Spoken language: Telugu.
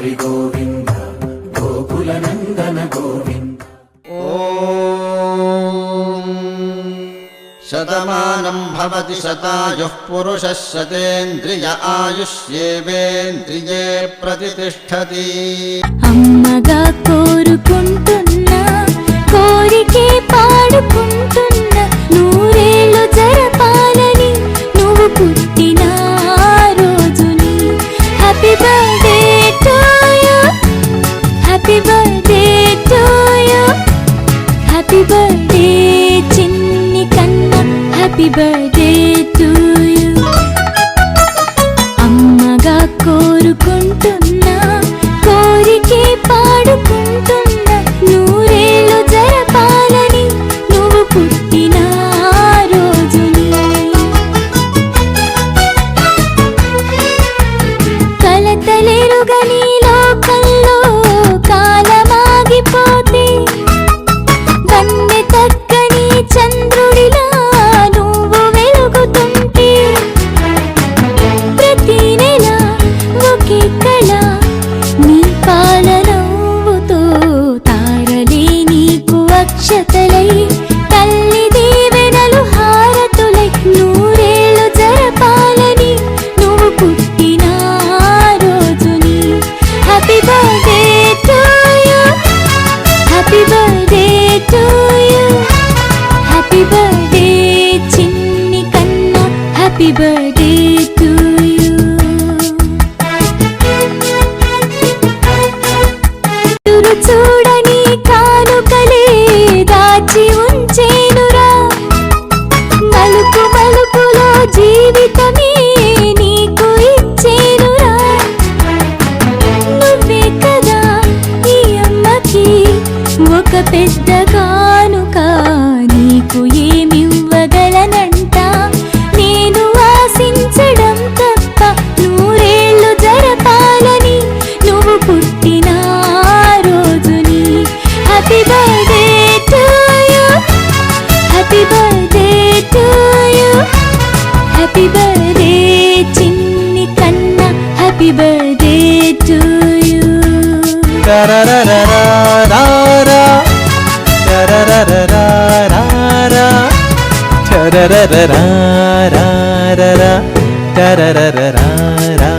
హరి గోవింద గోకుల నందన గోవింద. శతమానం భవతి శతాయుః పురుషः శతేంద్రియ ఆయుష్యేవేంద్రియే ప్రతిష్ఠతి. అమ్మగా కోరుకుంటున్నా కోరికే పాడుకుంటున్నా నూరేళ్ళు జరపాలని నువ్వు పుట్టిన రోజుని. Happy birthday to you, happy birthday to you, happy birthday చిన్ని కన్నా, హ్యాపీ బర్త్డే టు యు. అమ్మగా కోరుకుంటున్నా కోరికే పాడుకుంటున్నా నూరేళ్ళు జరపాలని నువ్వు పుట్టిన రోజుని. కలతలేరుగని లోకంలో కాలమాగిపోతే వన్నె తక్కని చంద్రుడిలా నువ్వు వెలుగుతుంటే ప్రతి నెల ఒకే కళ నీ పాలనవ్వుతో తారలే నీకు అక్షతలై తల్లి దీవెనలు హారతులై నూరేళ్ళు జరపాలని నువ్వు పుట్టిన రోజుని. Happy birthday to you, happy birthday to you, happy birthday చిన్ని కన్నా, హ్యాపీ బర్త్డే టు యు. ఎదురు చూడని కానుకలే దాచి ఉంచేనురా, మలుపు మలుపులో జీవితమే నీకు ఇచ్చేనురా. నువ్వే కదా ఈ అమ్మకి ఒక పెద్ద కానుక, నీకు ఏమివ్వగలనంట నేను ఆశించడం తప్ప నూరేళ్ళు జరపాలని నువ్వు పుట్టిన రోజుని. Happy birthday to you, happy birthday to you, happy birthday చిన్ని కన్నా, happy birthday to you. Da